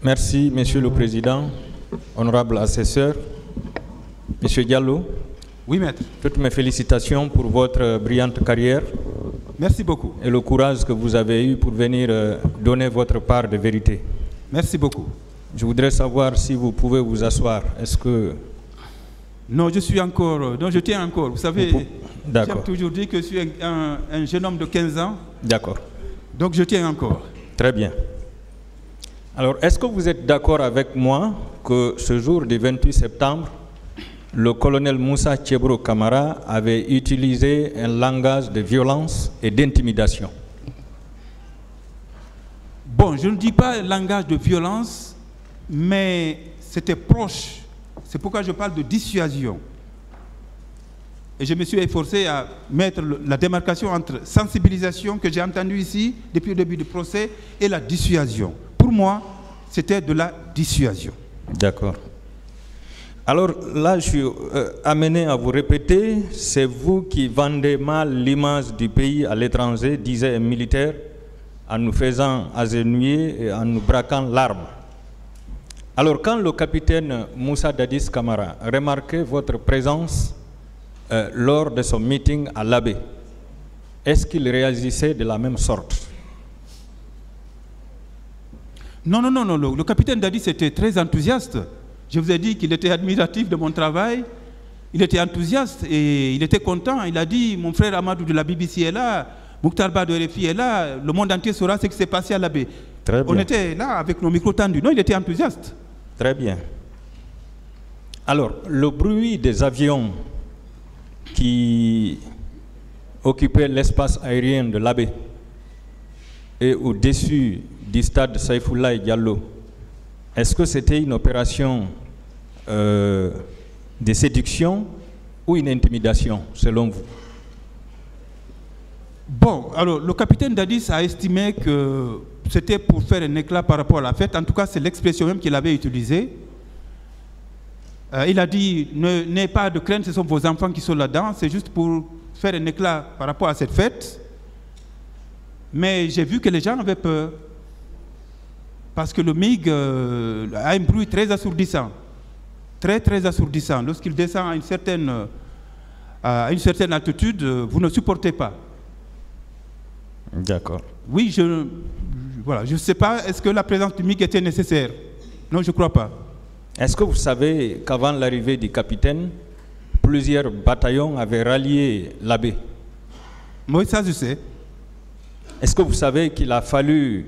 Merci, Monsieur le Président, honorable assesseur. Monsieur Diallo. Oui, maître. Toutes mes félicitations pour votre brillante carrière. Merci beaucoup. Et le courage que vous avez eu pour venir donner votre part de vérité. Merci beaucoup. Je voudrais savoir si vous pouvez vous asseoir. Est-ce que... Non, je suis encore... Non, je tiens encore. Vous savez, j'aime toujours dire que je suis un jeune homme de 15 ans. D'accord. Donc je tiens encore. Très bien. Alors, est-ce que vous êtes d'accord avec moi que ce jour du 28 septembre, le colonel Moussa Thiebro Camara avait utilisé un langage de violence et d'intimidation? Bon, je ne dis pas langage de violence, mais c'était proche. C'est pourquoi je parle de dissuasion. Et je me suis efforcé à mettre la démarcation entre sensibilisation que j'ai entendue ici depuis le début du procès et la dissuasion. Pour moi, c'était de la dissuasion. D'accord. Alors là, je suis amené à vous répéter, c'est vous qui vendez mal l'image du pays à l'étranger, disait un militaire, en nous faisant agenouiller et en nous braquant l'arme. Alors quand le capitaine Moussa Dadis Camara remarquait votre présence lors de son meeting à l'Abbé, est-ce qu'il réagissait de la même sorte? Non, non, non, non. Le capitaine Dadis était très enthousiaste. Je vous ai dit qu'il était admiratif de mon travail. Il était enthousiaste et il était content. Il a dit, mon frère Amadou de la BBC est là, Mokhtar Ba de RFI est là, le monde entier saura ce qui s'est passé à l'Abbé. On était là avec nos micros tendus. Non, il était enthousiaste. Très bien. Alors, le bruit des avions qui occupaient l'espace aérien de l'Abbé et au-dessus du stade Saïfoulaye Diallo, est-ce que c'était une opération de séduction ou une intimidation, selon vous? Bon, alors le capitaine Dadis a estimé que c'était pour faire un éclat par rapport à la fête. En tout cas, c'est l'expression même qu'il avait utilisée. Il a dit, n'ayez pas de crainte, ce sont vos enfants qui sont là-dedans, c'est juste pour faire un éclat par rapport à cette fête. Mais j'ai vu que les gens avaient peur. Parce que le MIG a un bruit très assourdissant. Très, très assourdissant. Lorsqu'il descend à une certaine altitude, vous ne supportez pas. D'accord. Oui, voilà, je ne sais pas, est-ce que la présence du MIG était nécessaire? Non, je ne crois pas. Est-ce que vous savez qu'avant l'arrivée du capitaine, plusieurs bataillons avaient rallié l'Abbé? Oui, ça je sais. Est-ce que vous savez qu'il a fallu,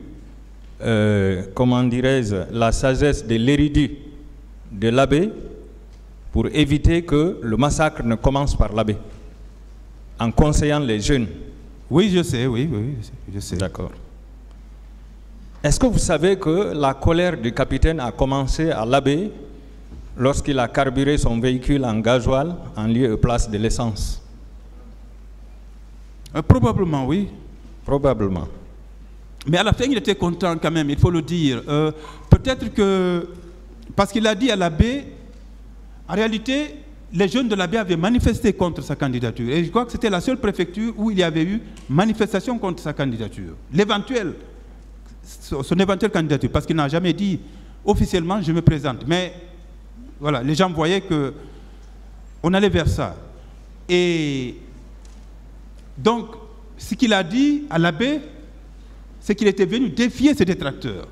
comment dirais-je, la sagesse de l'érudit de l'Abbé pour éviter que le massacre ne commence par l'Abbé, en conseillant les jeunes? Oui, je sais, oui, je sais. D'accord. Est-ce que vous savez que la colère du capitaine a commencé à l'Abbé lorsqu'il a carburé son véhicule en gasoil en lieu et place de l'essence? Probablement, oui. Probablement. Mais à la fin, il était content quand même, il faut le dire. Peut-être que, parce qu'il a dit à l'Abbé, en réalité, les jeunes de l'Abbé avaient manifesté contre sa candidature. Et je crois que c'était la seule préfecture où il y avait eu manifestation contre sa candidature. Son éventuelle candidature, parce qu'il n'a jamais dit officiellement je me présente. Mais voilà, les gens voyaient qu'on allait vers ça. Et donc, ce qu'il a dit à l'Abbé, c'est qu'il était venu défier ses détracteurs.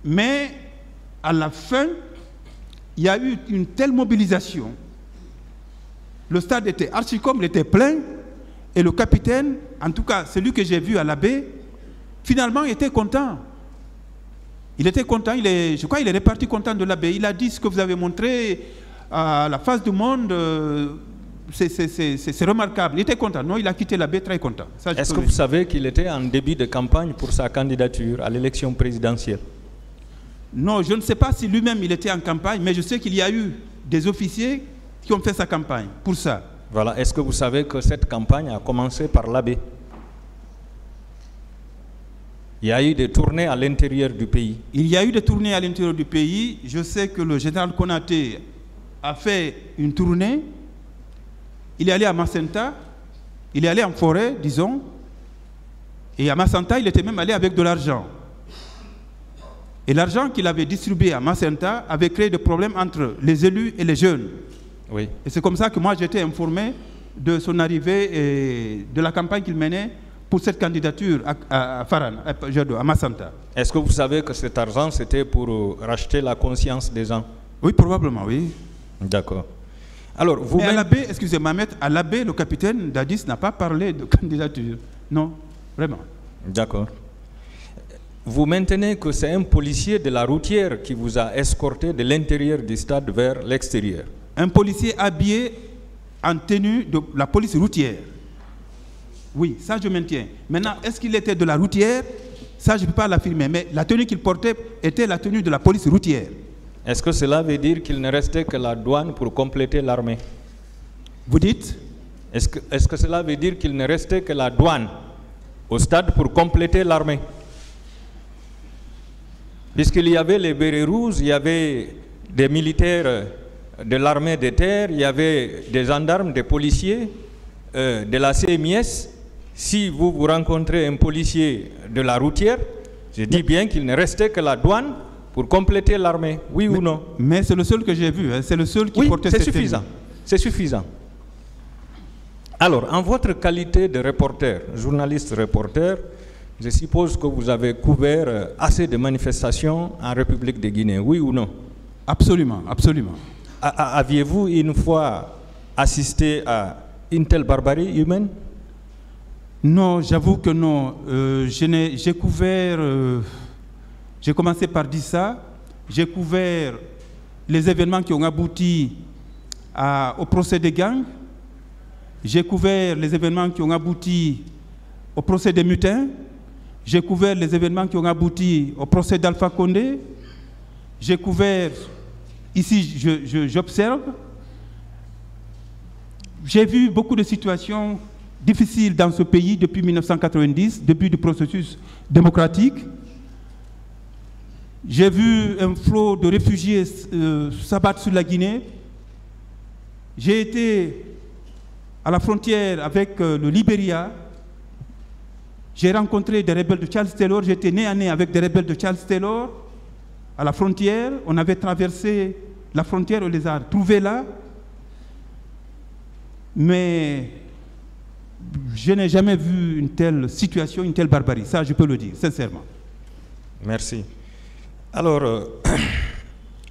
Mais à la fin, il y a eu une telle mobilisation. Le stade était archi-comme, il était plein, et le capitaine, en tout cas celui que j'ai vu à l'Abbé, finalement il était content. Il était content, je crois qu'il est reparti content de l'Abbé. Il a dit ce que vous avez montré à la face du monde, c'est remarquable. Il était content. Non, il a quitté l'Abbé très content. Est-ce que vous savez qu'il était en début de campagne pour sa candidature à l'élection présidentielle? Non, je ne sais pas si lui-même il était en campagne, mais je sais qu'il y a eu des officiers qui ont fait sa campagne pour ça. Voilà. Est-ce que vous savez que cette campagne a commencé par l'Abbé? Il y a eu des tournées à l'intérieur du pays. Il y a eu des tournées à l'intérieur du pays. Je sais que le général Konaté a fait une tournée. Il est allé à Macenta, il est allé en forêt, disons. Et à Macenta, il était même allé avec de l'argent. Et l'argent qu'il avait distribué à Macenta avait créé des problèmes entre les élus et les jeunes. Oui. Et c'est comme ça que moi j'étais informé de son arrivée et de la campagne qu'il menait pour cette candidature à Faran, à Macenta. Est-ce que vous savez que cet argent, c'était pour racheter la conscience des gens? Oui, probablement, oui. D'accord. Alors, vous... Mais à l'abbé, excusez-moi, maître, à l'abbé, le capitaine Dadis n'a pas parlé de candidature. Non, vraiment. D'accord. Vous maintenez que c'est un policier de la routière qui vous a escorté de l'intérieur du stade vers l'extérieur? Un policier habillé en tenue de la police routière. Oui, ça je maintiens. Maintenant, est-ce qu'il était de la routière? Ça je ne peux pas l'affirmer, mais la tenue qu'il portait était la tenue de la police routière. Est-ce que cela veut dire qu'il ne restait que la douane pour compléter l'armée? Vous dites? Est-ce que cela veut dire qu'il ne restait que la douane au stade pour compléter l'armée? Puisqu'il y avait les bérets rouges, il y avait des militaires de l'armée de terre, il y avait des gendarmes, des policiers de la CMIS. Si vous rencontrez un policier de la routière, je dis bien qu'il ne restait que la douane pour compléter l'armée, oui ou non? Mais c'est le seul que j'ai vu, hein. C'est le seul qui portait cette tenue. Oui, c'est suffisant. C'est suffisant. Alors, en votre qualité de reporter, journaliste-reporter, je suppose que vous avez couvert assez de manifestations en République de Guinée, oui ou non? Absolument, absolument. Aviez-vous une fois assisté à une telle barbarie humaine? Non, j'avoue que non. J'ai couvert, j'ai commencé par dire ça, j'ai couvert les événements qui ont abouti au procès des gangs, j'ai couvert les événements qui ont abouti au procès des mutins, j'ai couvert les événements qui ont abouti au procès d'Alpha Condé, j'ai couvert, ici j'observe, j'ai vu beaucoup de situations difficiles dans ce pays depuis 1990, début du processus démocratique. J'ai vu un flot de réfugiés s'abattre sur la Guinée. J'ai été à la frontière avec le Libéria. J'ai rencontré des rebelles de Charles Taylor. J'étais nez à nez avec des rebelles de Charles Taylor à la frontière. On avait traversé la frontière, on les a trouvés là. Mais je n'ai jamais vu une telle situation, une telle barbarie. Ça, je peux le dire, sincèrement. Merci. Alors,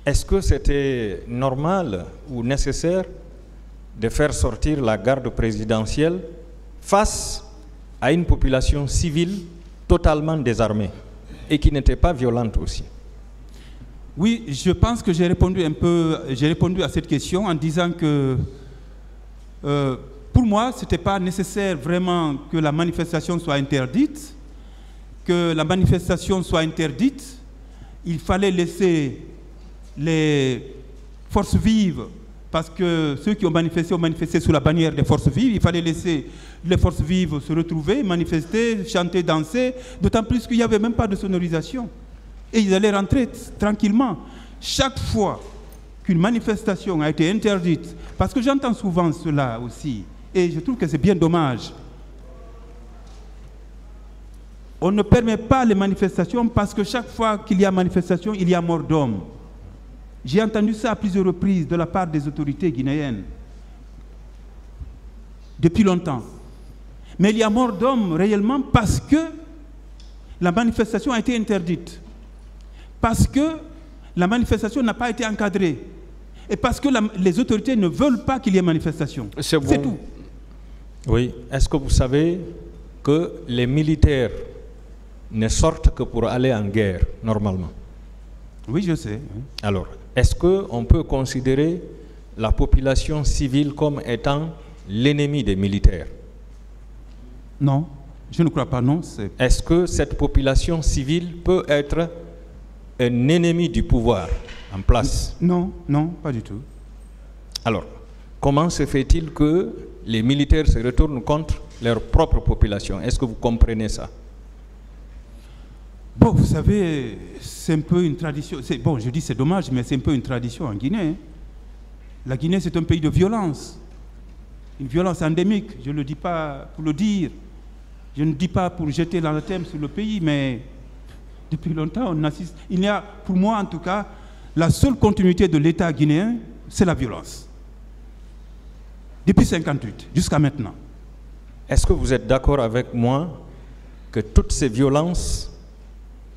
est-ce que c'était normal ou nécessaire de faire sortir la garde présidentielle face à une population civile totalement désarmée et qui n'était pas violente aussi? Oui, je pense que j'ai répondu à cette question en disant que pour moi, ce n'était pas nécessaire vraiment que la manifestation soit interdite, il fallait laisser les forces vives, parce que ceux qui ont manifesté sous la bannière des forces vives, il fallait laisser les forces vives se retrouver, manifester, chanter, danser, d'autant plus qu'il n'y avait même pas de sonorisation. Et ils allaient rentrer tranquillement. Chaque fois qu'une manifestation a été interdite, parce que j'entends souvent cela aussi, et je trouve que c'est bien dommage, on ne permet pas les manifestations parce que chaque fois qu'il y a manifestation, il y a mort d'homme. J'ai entendu ça à plusieurs reprises de la part des autorités guinéennes, depuis longtemps. Mais il y a mort d'homme réellement parce que la manifestation a été interdite, parce que la manifestation n'a pas été encadrée, et parce que les autorités ne veulent pas qu'il y ait manifestation. C'est tout. Oui. Est-ce que vous savez que les militaires ne sortent que pour aller en guerre, normalement? Oui, je sais. Alors, est-ce qu'on peut considérer la population civile comme étant l'ennemi des militaires? Non, je ne crois pas, non. Est-ce que cette population civile peut être un ennemi du pouvoir en place? Non, non, pas du tout. Alors, comment se fait-il que les militaires se retournent contre leur propre population? Est-ce que vous comprenez ça? Bon, vous savez, c'est un peu une tradition. Bon, je dis c'est dommage, mais c'est un peu une tradition en Guinée. La Guinée, c'est un pays de violence. Une violence endémique, je ne le dis pas pour le dire. Je ne dis pas pour jeter l'anathème sur le pays, mais depuis longtemps, on assiste. Il y a, pour moi en tout cas, la seule continuité de l'État guinéen, c'est la violence. Depuis 1958, jusqu'à maintenant. Est-ce que vous êtes d'accord avec moi que toutes ces violences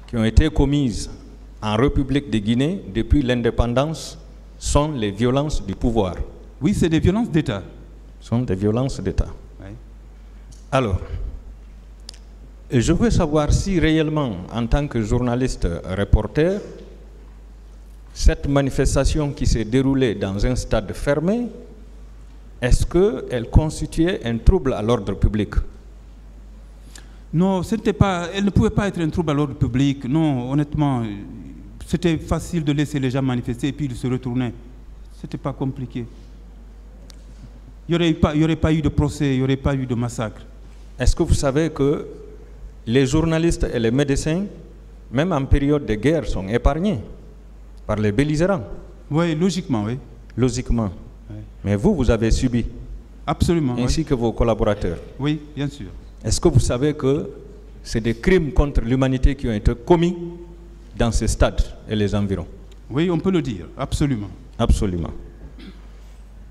qui ont été commises en République de Guinée depuis l'indépendance sont les violences du pouvoir? Oui, c'est des violences d'État. Sont des violences d'État. Oui. Alors, je veux savoir si réellement, en tant que journaliste reporter, cette manifestation qui s'est déroulée dans un stade fermé, est-ce qu'elle constituait un trouble à l'ordre public? Non, elle ne pouvait pas être un trouble à l'ordre public. Non, honnêtement, c'était facile de laisser les gens manifester et puis de se retourner. Ce n'était pas compliqué. Il n'y aurait pas eu de procès, il n'y aurait pas eu de massacre. Est-ce que vous savez que les journalistes et les médecins, même en période de guerre, sont épargnés par les belligérants? Oui, logiquement, oui. Logiquement. Oui. Mais vous avez subi. Absolument. Ainsi que vos collaborateurs. Oui, bien sûr. Est-ce que vous savez que c'est des crimes contre l'humanité qui ont été commis dans ce stade et les environs? Oui, on peut le dire, absolument. Absolument.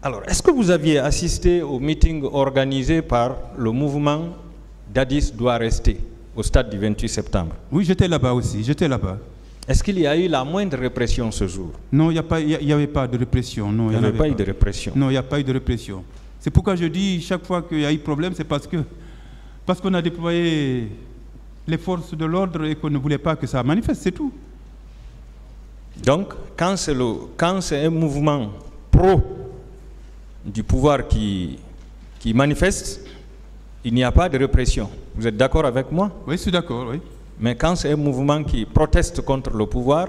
Alors, est-ce que vous aviez assisté au meeting organisé par le mouvement Dadis doit rester au stade du 28 septembre? Oui, j'étais là-bas aussi, j'étais là-bas. Est-ce qu'il y a eu la moindre répression ce jour? Non, il n'y avait pas de répression. Non, il n'y avait pas eu de répression. Non, il n'y a pas eu de répression. C'est pourquoi je dis, chaque fois qu'il y a eu problème, c'est parce qu'on a déployé les forces de l'ordre et qu'on ne voulait pas que ça manifeste, c'est tout. Donc, quand c'est un mouvement pro du pouvoir qui manifeste, il n'y a pas de répression. Vous êtes d'accord avec moi? Oui, je suis d'accord, oui. Mais quand c'est un mouvement qui proteste contre le pouvoir,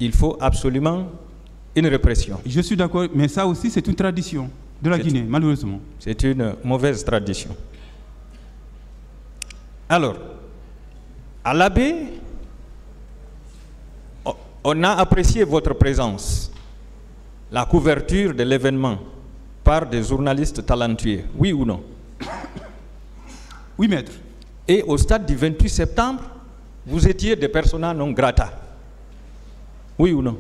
il faut absolument une répression. Je suis d'accord, mais ça aussi, c'est une tradition de la Guinée, malheureusement. C'est une mauvaise tradition. Alors, à l'Abbé, on a apprécié votre présence, la couverture de l'événement par des journalistes talentueux, oui ou non? Oui, maître. Et au stade du 28 septembre, vous étiez des persona non grata, oui ou non?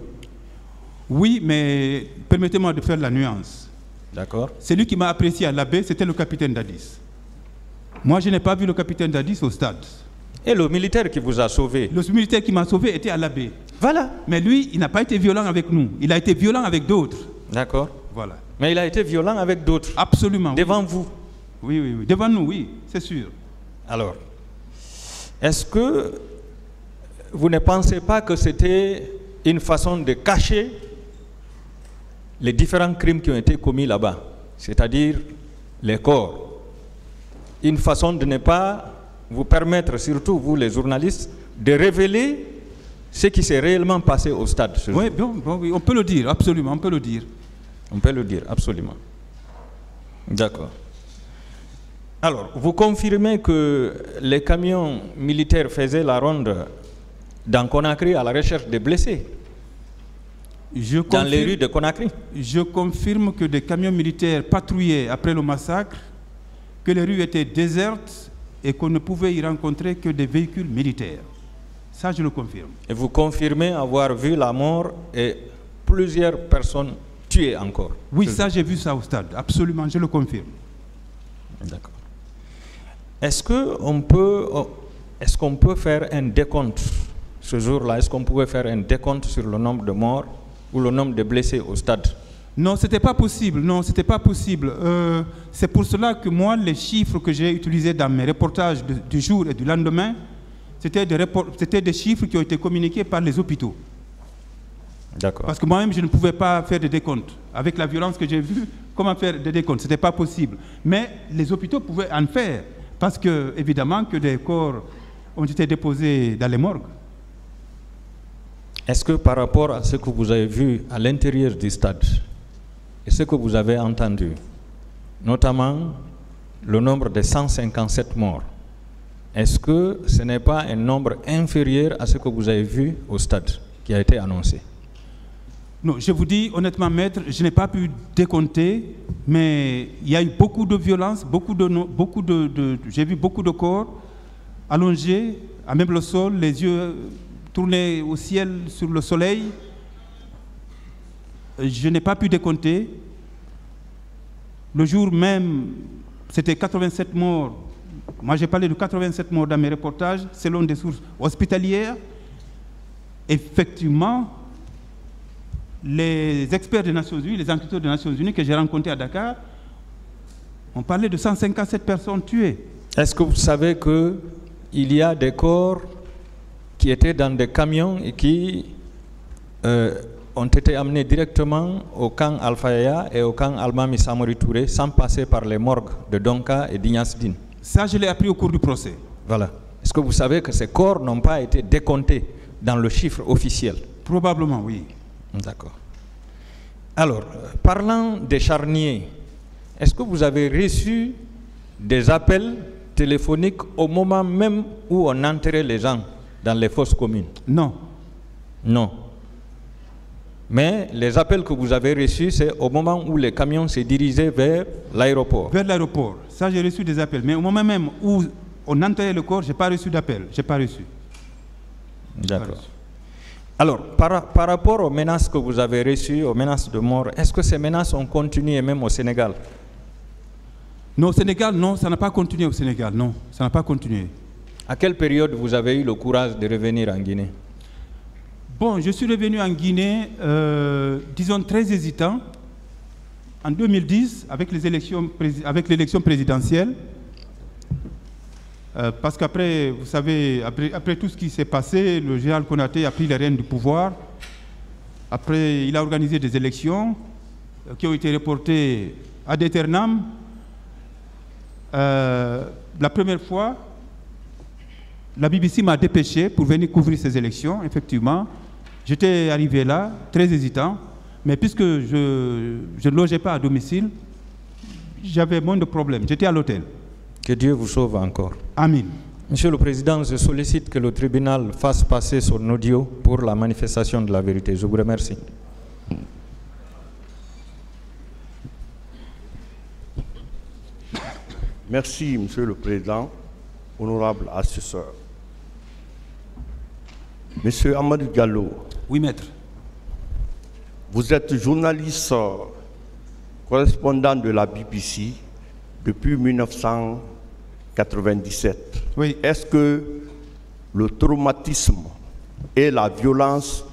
Oui, mais permettez-moi de faire la nuance. D'accord. Celui qui m'a apprécié à l'Abbé, c'était le capitaine Dadis. Moi, je n'ai pas vu le capitaine Dadis au stade. Et le militaire qui vous a sauvé? Le militaire qui m'a sauvé était à l'Abbé. Voilà. Mais lui, il n'a pas été violent avec nous. Il a été violent avec d'autres. D'accord. Voilà. Mais il a été violent avec d'autres? Absolument. Devant vous? Oui, oui, oui. Devant nous, oui, c'est sûr. Alors, est-ce que vous ne pensez pas que c'était une façon de cacher les différents crimes qui ont été commis là-bas, c'est-à-dire les corps? Une façon de ne pas vous permettre, surtout vous les journalistes, de révéler ce qui s'est réellement passé au stade. Oui, oui, on peut le dire, absolument, on peut le dire. On peut le dire, absolument. D'accord. Alors, vous confirmez que les camions militaires faisaient la ronde dans Conakry à la recherche des blessés? Dans les rues de Conakry? Je confirme que des camions militaires patrouillaient après le massacre, que les rues étaient désertes et qu'on ne pouvait y rencontrer que des véhicules militaires. Ça, je le confirme. Et vous confirmez avoir vu la mort et plusieurs personnes tuées encore? Oui, ça, j'ai vu ça au stade. Absolument, je le confirme. D'accord. Est-ce qu'on peut faire un décompte ce jour-là? Est-ce qu'on pouvait faire un décompte sur le nombre de morts ou le nombre de blessés au stade? Non, ce n'était pas possible. Non, c'était pas possible. C'est pour cela que moi, les chiffres que j'ai utilisés dans mes reportages du jour et du lendemain, c'était des chiffres qui ont été communiqués par les hôpitaux. D'accord. Parce que moi-même, je ne pouvais pas faire de décompte. Avec la violence que j'ai vue, comment faire des décomptes? Ce n'était pas possible. Mais les hôpitaux pouvaient en faire. Parce que, évidemment, que des corps ont été déposés dans les morgues. Est-ce que par rapport à ce que vous avez vu à l'intérieur du stade et ce que vous avez entendu, notamment le nombre de 157 morts, est-ce que ce n'est pas un nombre inférieur à ce que vous avez vu au stade qui a été annoncé? Non, je vous dis honnêtement, maître, je n'ai pas pu décompter, mais il y a eu beaucoup de violence, j'ai vu beaucoup de corps allongés, à même le sol, les yeux tournés au ciel sur le soleil. Je n'ai pas pu décompter. Le jour même, c'était 87 morts. Moi, j'ai parlé de 87 morts dans mes reportages, selon des sources hospitalières. Effectivement, les experts des Nations Unies, les enquêteurs des Nations Unies que j'ai rencontrés à Dakar, ont parlé de 157 personnes tuées. Est-ce que vous savez qu'il y a des corps qui étaient dans des camions et qui ont été amenés directement au camp Alpha Yaya et au camp Almami Samori Touré sans passer par les morgues de Donka et d'Ignasdine? Ça, je l'ai appris au cours du procès. Voilà. Est-ce que vous savez que ces corps n'ont pas été décomptés dans le chiffre officiel? Probablement, oui. D'accord. Alors, parlant des charniers, est-ce que vous avez reçu des appels téléphoniques au moment même où on enterrait les gens dans les fosses communes? Non. Non. Mais les appels que vous avez reçus, c'est au moment où les camions se dirigeaient vers l'aéroport. Vers l'aéroport. Ça, j'ai reçu des appels. Mais au moment même où on enterrait le corps, je n'ai pas reçu d'appel. Je n'ai pas reçu. D'accord. Alors, par rapport aux menaces que vous avez reçues, aux menaces de mort, est-ce que ces menaces ont continué même au Sénégal? Non, au Sénégal, non, ça n'a pas continué au Sénégal. Non, ça n'a pas continué. À quelle période vous avez eu le courage de revenir en Guinée? Bon, je suis revenu en Guinée, disons très hésitant, en 2010, avec l'élection présidentielle. Parce qu'après, vous savez, après tout ce qui s'est passé, le général Konaté a pris les rênes du pouvoir. Après, il a organisé des élections qui ont été reportées ad aeternam. La première fois, la BBC m'a dépêché pour venir couvrir ces élections, effectivement. J'étais arrivé là, très hésitant, mais puisque je ne logeais pas à domicile, j'avais moins de problèmes. J'étais à l'hôtel. Que Dieu vous sauve encore. Amen. Monsieur le Président, je sollicite que le tribunal fasse passer son audio pour la manifestation de la vérité. Je vous remercie. Merci, Monsieur le Président, honorable assesseur. Monsieur Amadou Diallo. Oui, maître. Vous êtes journaliste correspondant de la BBC depuis 1997. Oui. Est-ce que le traumatisme et la violence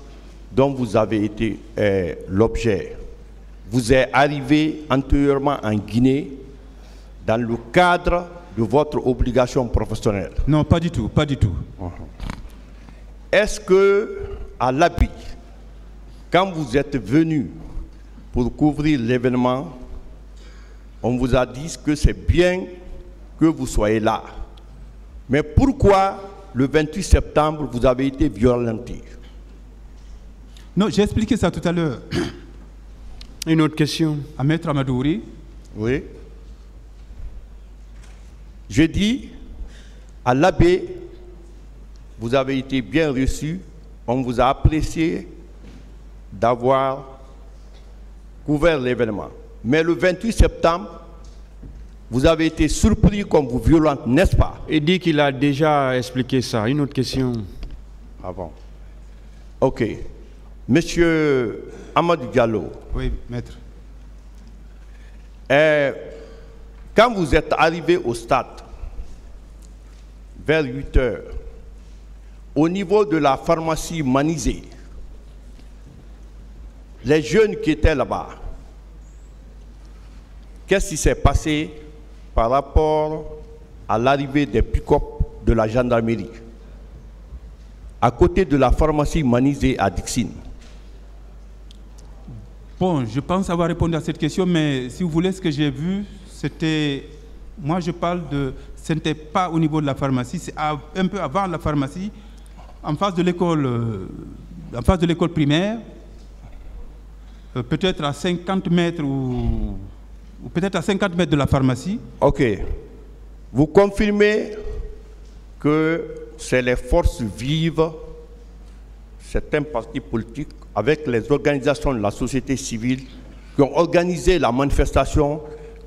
dont vous avez été l'objet vous est arrivé antérieurement en Guinée dans le cadre de votre obligation professionnelle? Non, pas du tout, pas du tout. Est-ce que, à l'habit, quand vous êtes venu pour couvrir l'événement, on vous a dit que c'est bien que vous soyez là? Mais pourquoi, le 28 septembre, vous avez été violenté? Non, j'ai expliqué ça tout à l'heure. Une autre question. À Maître Amadouri. Oui. Je dis, à l'abbé, vous avez été bien reçu, on vous a apprécié d'avoir couvert l'événement. Mais le 28 septembre, vous avez été surpris comme vous violente, n'est-ce pas? Il dit qu'il a déjà expliqué ça. Une autre question. Ah bon. Ok. Monsieur Amadou Diallo. Oui, maître. Quand vous êtes arrivé au stade, vers 8 heures, au niveau de la pharmacie Manizé, les jeunes qui étaient là-bas, qu'est-ce qui s'est passé par rapport à l'arrivée des pick-up de la gendarmerie à côté de la pharmacie Manizé à Dixine? Bon, je pense avoir répondu à cette question, mais si vous voulez, ce que j'ai vu, c'était... Moi, je parle de... Ce n'était pas au niveau de la pharmacie, c'est un peu avant la pharmacie, en face de l'école primaire, peut-être à 50 mètres ou peut-être à 50 mètres de la pharmacie. Ok. Vous confirmez que c'est les forces vives, certains partis politiques avec les organisations de la société civile qui ont organisé la manifestation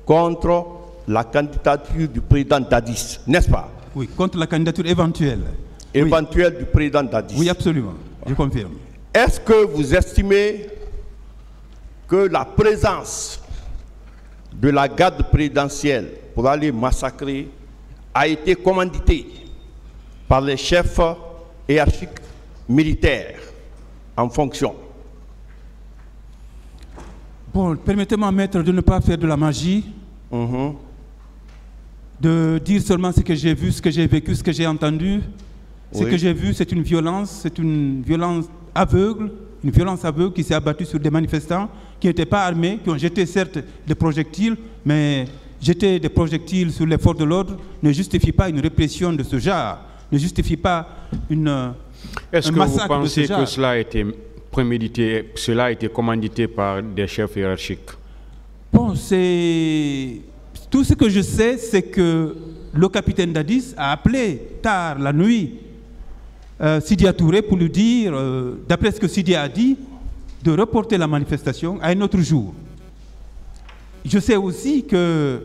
contre la candidature du président Dadis, n'est-ce pas? Oui, contre la candidature éventuelle. Éventuelle du président Dadis. Oui, absolument, je confirme. Est-ce que vous estimez que la présence de la garde présidentielle pour aller massacrer a été commanditée par les chefs hiérarchiques militaires en fonction? Bon, permettez-moi, maître, de ne pas faire de la magie, de dire seulement ce que j'ai vu, ce que j'ai vécu, ce que j'ai entendu. Ce que j'ai vu, c'est une violence aveugle, qui s'est abattue sur des manifestants qui n'étaient pas armés, qui ont jeté certes des projectiles, mais jeter des projectiles sur les forces de l'ordre ne justifie pas une répression de ce genre, ne justifie pas un massacre de ce genre. Est-ce que vous pensez que cela a été prémédité, cela a été commandité par des chefs hiérarchiques? Bon, c'est... Tout ce que je sais, c'est que le capitaine Dadis a appelé tard la nuit Sidia Touré pour lui dire, d'après ce que Sidia a dit, de reporter la manifestation à un autre jour. Je sais aussi que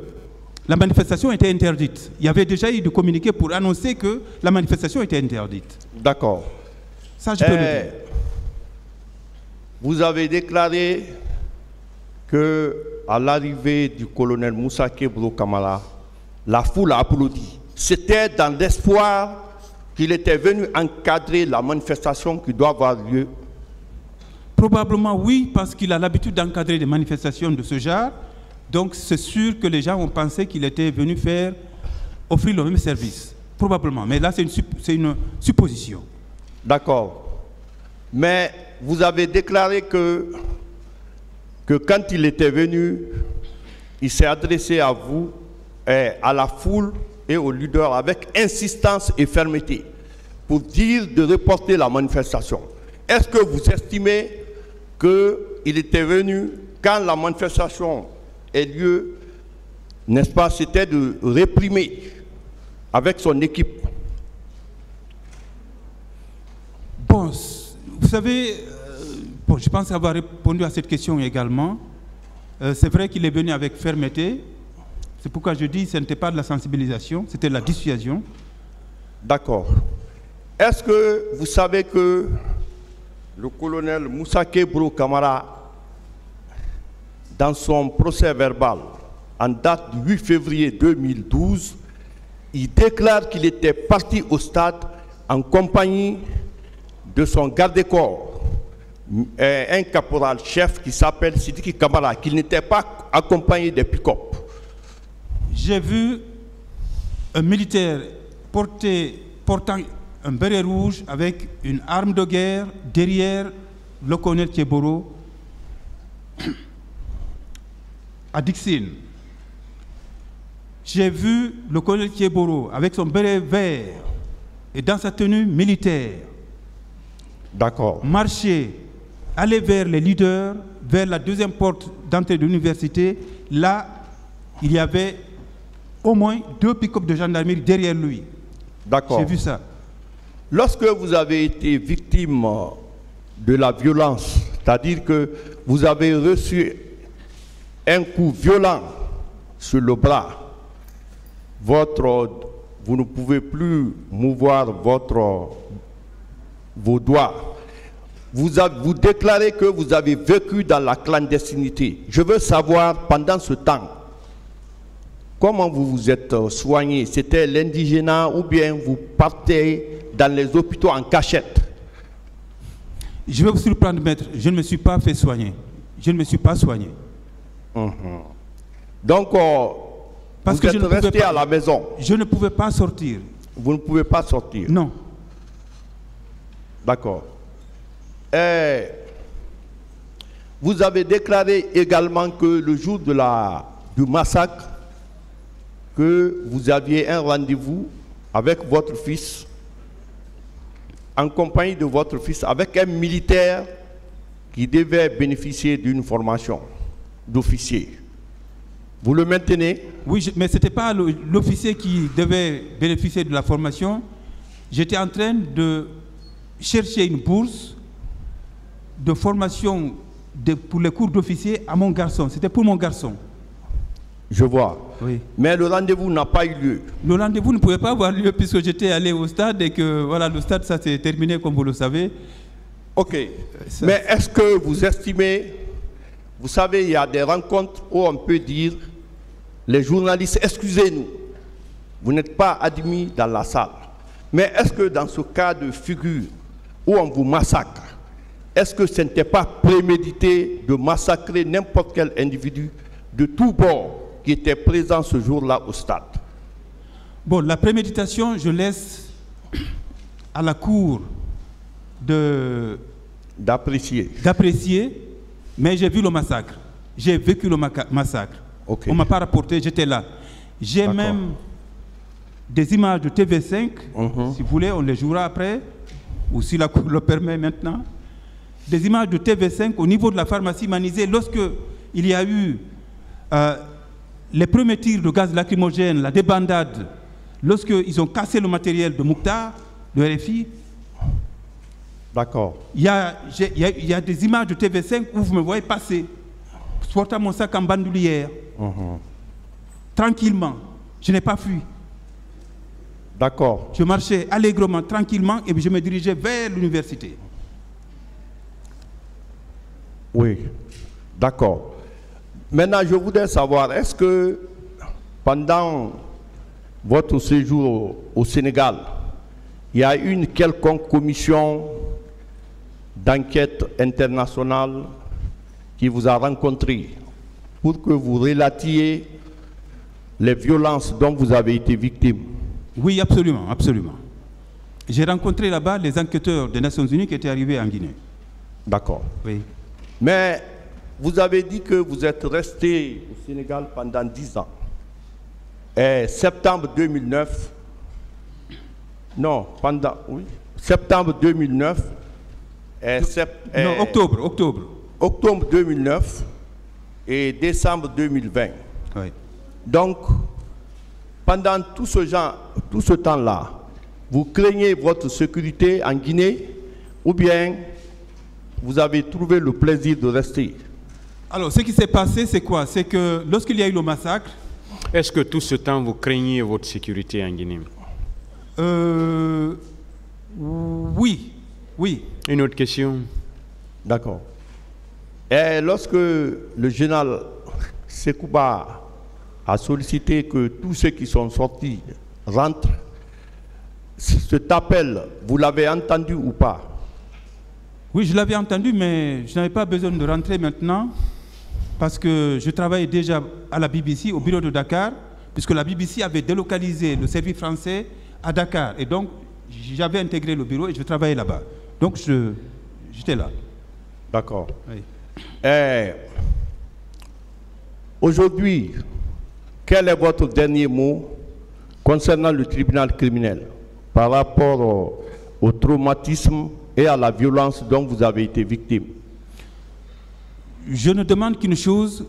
la manifestation était interdite. Il y avait déjà eu de communiqué pour annoncer que la manifestation était interdite. D'accord. Ça, je peux le dire. Vous avez déclaré que à l'arrivée du colonel Moussa Kebro Kamara, la foule a applaudi. C'était dans l'espoir qu'il était venu encadrer la manifestation qui doit avoir lieu. Probablement oui, parce qu'il a l'habitude d'encadrer des manifestations de ce genre. Donc c'est sûr que les gens ont pensé qu'il était venu offrir le même service. Probablement. Mais là, c'est une supposition. D'accord. Mais vous avez déclaré que quand il était venu, il s'est adressé à vous, à la foule et aux leaders avec insistance et fermeté pour dire de reporter la manifestation. Est-ce que vous estimez qu'il était venu, quand la manifestation ait lieu, n'est-ce pas, c'était de réprimer avec son équipe? Bon, vous savez, je pense avoir répondu à cette question également. C'est vrai qu'il est venu avec fermeté. C'est pourquoi je dis que ce n'était pas de la sensibilisation, c'était de la dissuasion. D'accord. Est-ce que vous savez que le colonel Moussa Kebro Kamara, dans son procès verbal, en date du 8 février 2012, il déclare qu'il était parti au stade en compagnie de son garde-corps, un caporal-chef qui s'appelle Sidiki Kamara, qu'il n'était pas accompagné des pick-up. J'ai vu un militaire portant un béret rouge avec une arme de guerre derrière le colonel Keboro à Dixine. J'ai vu le colonel Keboro avec son béret vert et dans sa tenue militaire marcher, aller vers les leaders, vers la deuxième porte d'entrée de l'université. Là, il y avait au moins 2 pick-up de gendarmerie derrière lui. D'accord. J'ai vu ça. Lorsque vous avez été victime de la violence, c'est-à-dire que vous avez reçu un coup violent sur le bras, vous ne pouvez plus mouvoir vos doigts. Vous déclarez que vous avez vécu dans la clandestinité. Je veux savoir, pendant ce temps, comment vous vous êtes soigné? C'était l'indigénat ou bien vous partez dans les hôpitaux en cachette? Je vais vous surprendre, maître. Je ne me suis pas fait soigner. Je ne me suis pas soigné. Donc, parce vous êtes resté à la maison? Je ne pouvais pas sortir. Vous ne pouvez pas sortir? Non. D'accord. Vous avez déclaré également que le jour du massacre, que vous aviez un rendez-vous avec votre fils, en compagnie de votre fils, avec un militaire qui devait bénéficier d'une formation d'officier. Vous le maintenez? Oui, mais ce n'était pas l'officier qui devait bénéficier de la formation. J'étais en train de chercher une bourse de formation pour les cours d'officier à mon garçon. C'était pour mon garçon. Je vois. Oui. Mais le rendez-vous n'a pas eu lieu. Le rendez-vous ne pouvait pas avoir lieu puisque j'étais allé au stade et que voilà, le stade, ça s'est terminé comme vous le savez. Ok. Mais est-ce que vous estimez, vous savez, il y a des rencontres où on peut dire, les journalistes, excusez-nous, vous n'êtes pas admis dans la salle. Mais est-ce que dans ce cas de figure où on vous massacre, est-ce que ce n'était pas prémédité de massacrer n'importe quel individu de tous bords qui était présent ce jour-là au stade? Bon, la préméditation, je laisse à la cour d'apprécier, mais j'ai vu le massacre. J'ai vécu le massacre. Okay. On ne m'a pas rapporté, j'étais là. J'ai même des images de TV5, si vous voulez, on les jouera après, ou si la cour le permet maintenant. Des images de TV5 au niveau de la pharmacie Manizé, lorsque il y a eu les premiers tirs de gaz lacrymogène, la débandade, lorsqu'ils ont cassé le matériel de Mouktar, de RFI. D'accord. Il y a des images de TV5 où vous me voyez passer, portant mon sac en bandoulière, tranquillement. Je n'ai pas fui. D'accord. Je marchais allègrement, tranquillement, et je me dirigeais vers l'université. Oui, d'accord. Maintenant, je voudrais savoir, est-ce que pendant votre séjour au Sénégal, il y a eu une quelconque commission d'enquête internationale qui vous a rencontré pour que vous relatiez les violences dont vous avez été victime? Oui, absolument, absolument. J'ai rencontré là-bas les enquêteurs des Nations Unies qui étaient arrivés en Guinée. D'accord. Oui. Mais vous avez dit que vous êtes resté au Sénégal pendant 10 ans. Et septembre 2009, non, pendant, oui, septembre 2009, non, octobre. Octobre 2009 et décembre 2020. Oui. Donc, pendant tout ce temps-là, vous craignez votre sécurité en Guinée ou bien vous avez trouvé le plaisir de rester? Alors, ce qui s'est passé, c'est quoi? C'est que lorsqu'il y a eu le massacre... Est-ce que tout ce temps, vous craignez votre sécurité en Guinée? Oui. Une autre question? D'accord. Et lorsque le général Sekouba a sollicité que tous ceux qui sont sortis rentrent, cet appel, vous l'avez entendu ou pas? Oui, je l'avais entendu, mais je n'avais pas besoin de rentrer maintenant parce que je travaillais déjà à la BBC, au bureau de Dakar, puisque la BBC avait délocalisé le service français à Dakar. Et donc, j'avais intégré le bureau et je travaillais là-bas. Donc, j'étais là. D'accord. Oui. Aujourd'hui, quel est votre dernier mot concernant le tribunal criminel par rapport au traumatisme et à la violence dont vous avez été victime? Je ne demande qu'une chose,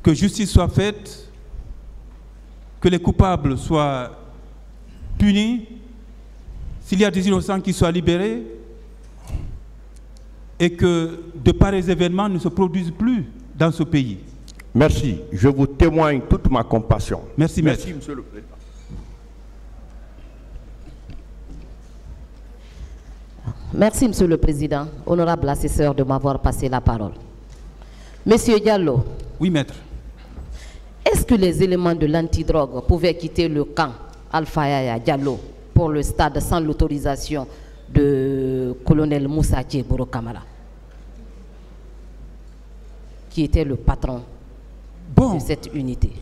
que justice soit faite, que les coupables soient punis, s'il y a des innocents qui soient libérés, et que de pareils événements ne se produisent plus dans ce pays. Merci. Je vous témoigne toute ma compassion. Merci, maître. Merci, Monsieur le Président. Merci, Monsieur le Président. Honorable assesseur, de m'avoir passé la parole. Monsieur Diallo. Oui, maître. Est-ce que les éléments de l'antidrogue pouvaient quitter le camp Alpha Yaya Diallo pour le stade sans l'autorisation de colonel Moussa Djeboro Kamara, qui était le patron de cette unité?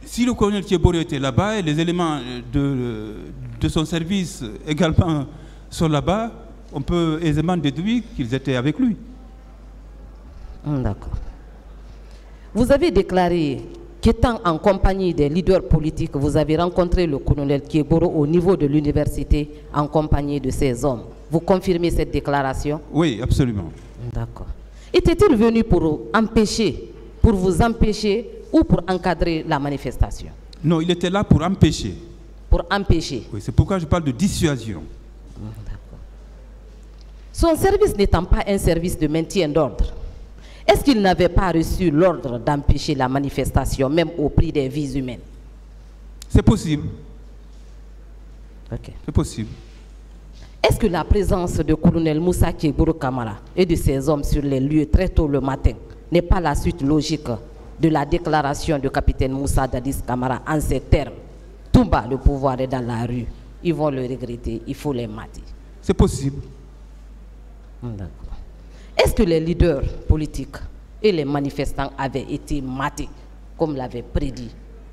Si le colonel Djeboro était là-bas et les éléments de son service également sont là-bas, on peut aisément déduire qu'ils étaient avec lui. D'accord. Vous avez déclaré qu'étant en compagnie des leaders politiques, vous avez rencontré le colonel Djeboro au niveau de l'université en compagnie de ces hommes. Vous confirmez cette déclaration? Oui, absolument. D'accord. Était-il venu pour vous empêcher ou pour encadrer la manifestation? Non, il était là pour empêcher. Pour empêcher? Oui, c'est pourquoi je parle de dissuasion. Son service n'étant pas un service de maintien d'ordre, est-ce qu'il n'avait pas reçu l'ordre d'empêcher la manifestation, même au prix des vies humaines? C'est possible. Ok. C'est possible. Est-ce que la présence de colonel Moussa Kégourou Kamara et de ses hommes sur les lieux très tôt le matin n'est pas la suite logique de la déclaration du capitaine Moussa Dadis Kamara en ces termes? Toumba, le pouvoir est dans la rue. Ils vont le regretter, il faut les mater. C'est possible. D'accord. Est-ce que les leaders politiques et les manifestants avaient été matés, comme l'avait prédit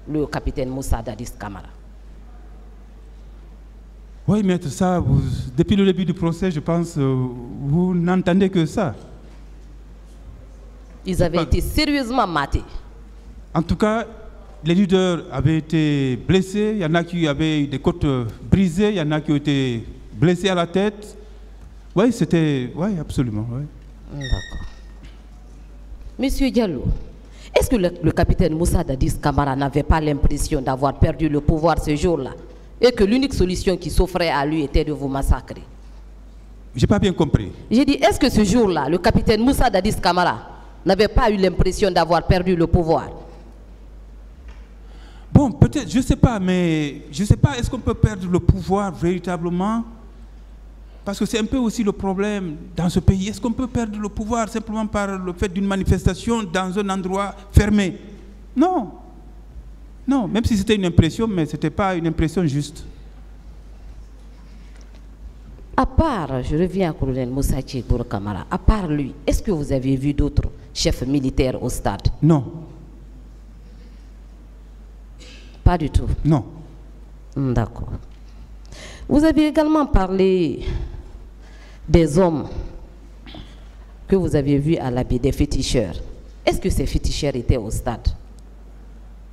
le capitaine Moussa Dadis Kamara? Oui, maître, ça, depuis le début du procès, je pense, vous n'entendez que ça. Ils avaient été sérieusement matés. En tout cas, les leaders avaient été blessés, il y en a qui avaient eu des côtes brisées, il y en a qui ont été blessés à la tête. Oui, c'était... Oui, absolument. Oui. D'accord. Monsieur Diallo, est-ce que le capitaine Moussa Dadis Kamara n'avait pas l'impression d'avoir perdu le pouvoir ce jour-là et que l'unique solution qui s'offrait à lui était de vous massacrer? Je n'ai pas bien compris. J'ai dit, est-ce que ce jour-là, le capitaine Moussa Dadis Kamara n'avait pas eu l'impression d'avoir perdu le pouvoir? Bon, peut-être, je ne sais pas, mais je ne sais pas, est-ce qu'on peut perdre le pouvoir véritablement? Parce que c'est un peu aussi le problème dans ce pays. Est-ce qu'on peut perdre le pouvoir simplement par le fait d'une manifestation dans un endroit fermé? Non. Non, même si c'était une impression, mais ce n'était pas une impression juste. À part, je reviens à colonel Moussa Kégourou Kamara, à part lui, est-ce que vous avez vu d'autres chefs militaires au stade? Non. Pas du tout. Non. D'accord. Vous avez également parlé des hommes que vous avez vus à l'habit des féticheurs. Est-ce que ces féticheurs étaient au stade?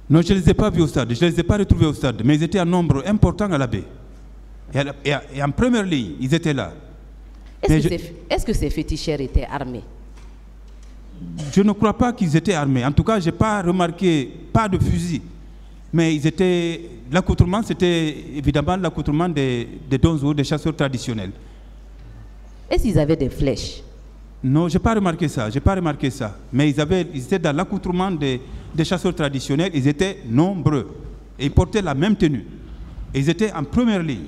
Non, je ne les ai pas vus au stade, je ne les ai pas retrouvés au stade, mais ils étaient en nombre important à la baie. Et en première ligne, ils étaient là. Est-ce que ces féticheurs étaient armés? Je ne crois pas qu'ils étaient armés. En tout cas, je n'ai pas remarqué, pas de fusil. Mais ils étaient, l'accoutrement, c'était évidemment l'accoutrement des donzos, des chasseurs traditionnels. Est-ce qu'ils avaient des flèches? Non, je n'ai pas remarqué ça, j'ai pas remarqué ça. Mais ils étaient dans l'accoutrement des chasseurs traditionnels, ils étaient nombreux. Et ils portaient la même tenue. Et ils étaient en première ligne.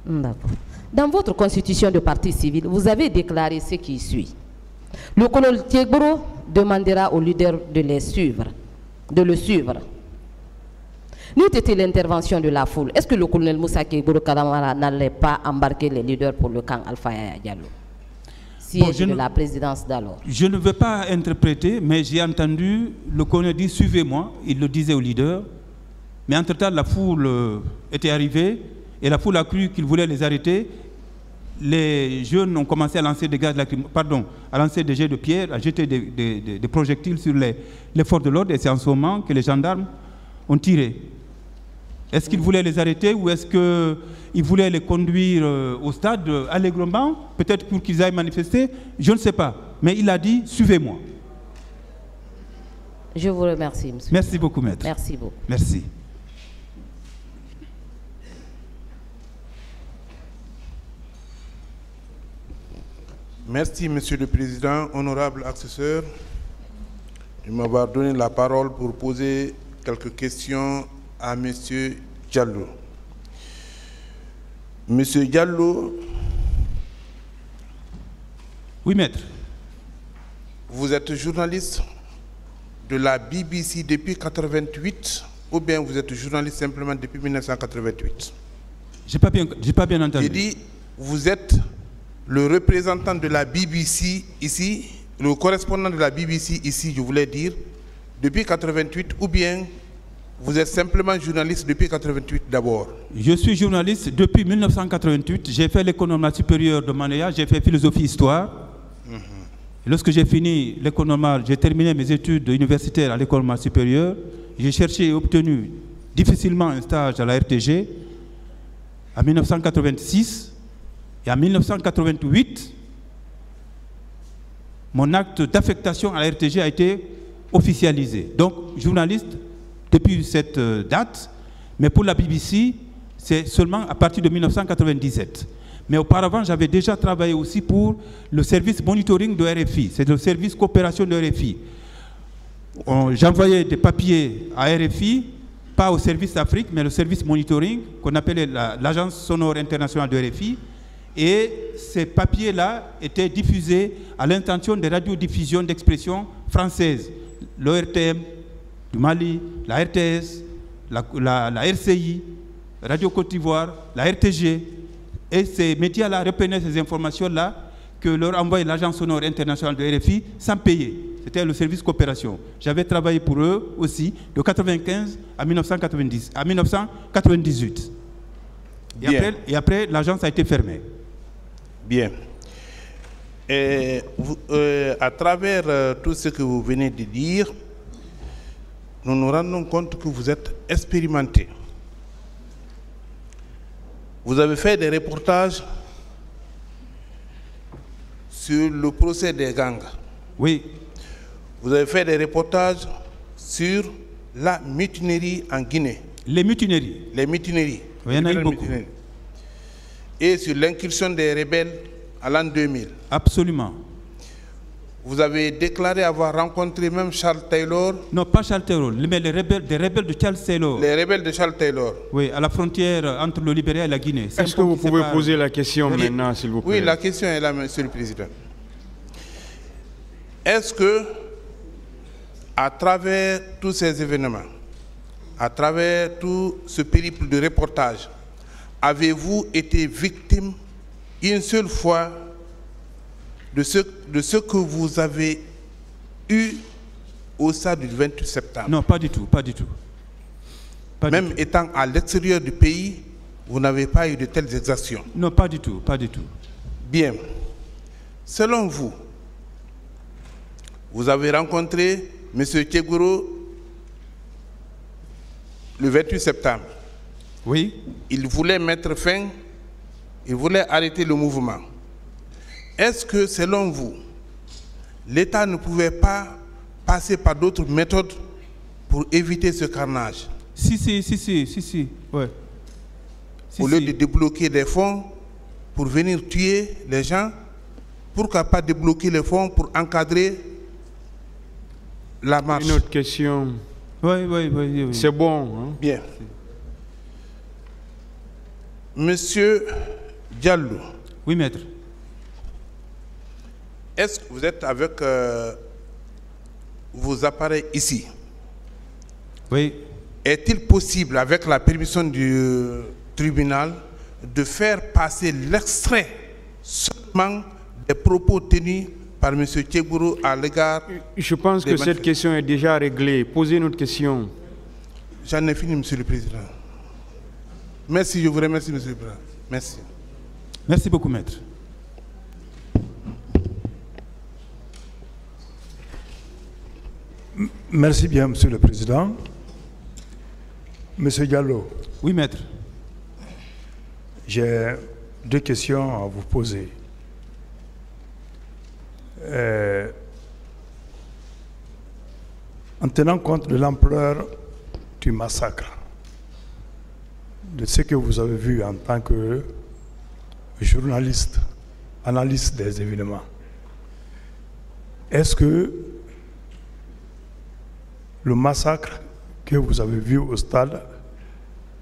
D'accord. Dans votre constitution de parti civil, vous avez déclaré ce qui suit. Le colonel Kégourou demandera au leader de le suivre. N'eût été l'intervention de la foule, est-ce que le colonel Moussa Kégourou Kamara n'allait pas embarquer les leaders pour le camp Alpha Yaya Diallo, siège de la présidence d'alors? Je ne veux pas interpréter, mais j'ai entendu le colonel dire « suivez-moi », il le disait au leader. Mais entre-temps, la foule était arrivée et la foule a cru qu'il voulait les arrêter. Les jeunes ont commencé à lancer des gaz lacrymogènes, à lancer des jets de pierre, à jeter des projectiles sur les forces de l'ordre, et c'est en ce moment que les gendarmes ont tiré. Est-ce qu'ils voulaient les arrêter ou est-ce qu'ils voulaient les conduire au stade allègrement, peut-être pour qu'ils aillent manifester? Je ne sais pas. Mais il a dit « suivez-moi ». Je vous remercie, monsieur. Merci beaucoup, maître. Merci beaucoup. Merci. Merci, Monsieur le Président, honorable accesseur, de m'avoir donné la parole pour poser quelques questions à Monsieur Diallo. Monsieur Diallo. Oui, maître. Vous êtes journaliste de la BBC depuis 1988 ou bien vous êtes journaliste simplement depuis 1988? J'ai pas bien entendu. J'ai dit, vous êtes le représentant de la BBC ici, le correspondant de la BBC ici, je voulais dire, depuis 1988 ou bien vous êtes simplement journaliste depuis 1988 d'abord? Je suis journaliste depuis 1988. J'ai fait l'école normale supérieure de Manéa, j'ai fait philosophie-histoire. Et lorsque j'ai fini l'école normale, j'ai terminé mes études universitaires à l'école normale supérieure. J'ai cherché et obtenu difficilement un stage à la RTG en 1986. Et en 1988, mon acte d'affectation à la RTG a été officialisé. Donc, journaliste depuis cette date, mais pour la BBC, c'est seulement à partir de 1997. Mais auparavant, j'avais déjà travaillé aussi pour le service monitoring de RFI. C'est le service coopération de RFI. J'envoyais des papiers à RFI, pas au service Afrique, mais le service monitoring, qu'on appelait l'Agence sonore internationale de RFI. Et ces papiers-là étaient diffusés à l'intention des radiodiffusions d'expression françaises. L'ORTM du Mali, la RTS, la RCI, Radio Côte d'Ivoire, la RTG. Et ces médias-là reprenaient ces informations-là que leur envoyait l'Agence sonore internationale de RFI sans payer. C'était le service coopération. J'avais travaillé pour eux aussi de 1995 à 1998. Et après, l'agence a été fermée. Bien. Et à travers tout ce que vous venez de dire, nous nous rendons compte que vous êtes expérimenté. Vous avez fait des reportages sur le procès des gangs. Oui. Vous avez fait des reportages sur la mutinerie en Guinée. Les mutineries. Les mutineries. Oui, il y en a eu beaucoup. Et sur l'incursion des rebelles à l'an 2000. Absolument. Vous avez déclaré avoir rencontré même Charles Taylor. Non, pas Charles Taylor, mais des rebelles de Charles Taylor. Les rebelles de Charles Taylor. Oui, à la frontière entre le Libéria et la Guinée. Est-ce que vous pouvez poser la question maintenant, s'il vous plaît? Oui, la question est là, Monsieur le Président. Est-ce que, à travers tous ces événements, à travers tout ce périple de reportage, avez-vous été victime une seule fois de ce que vous avez eu au stade du 28 septembre? Non, pas du tout, pas du tout. Même étant à l'extérieur du pays, vous n'avez pas eu de telles exactions? Non, pas du tout, pas du tout. Bien. Selon vous, vous avez rencontré M. Tchegoro le 28 septembre. Oui. Il voulait mettre fin, il voulait arrêter le mouvement. Est-ce que, selon vous, l'État ne pouvait pas passer par d'autres méthodes pour éviter ce carnage? Si, ouais. Au lieu de débloquer des fonds pour venir tuer les gens, pourquoi pas débloquer les fonds pour encadrer la marche? Une autre question. Oui. C'est bon. Hein? Bien. Monsieur Diallo. Oui, maître. Est-ce que vous êtes avec vos appareils ici? Oui. Est-il possible, avec la permission du tribunal, de faire passer l'extrait seulement des propos tenus par M. Tchegoro à l'égard? Je pense que cette question est déjà réglée. Posez une autre question. J'en ai fini, Monsieur le Président. Merci, je vous remercie, Monsieur le Président. Merci. Merci beaucoup, maître. Merci bien, Monsieur le Président. Monsieur Diallo. Oui, maître. J'ai deux questions à vous poser. En tenant compte de l'ampleur du massacre, de ce que vous avez vu en tant que journaliste, analyste des événements, est-ce que le massacre que vous avez vu au stade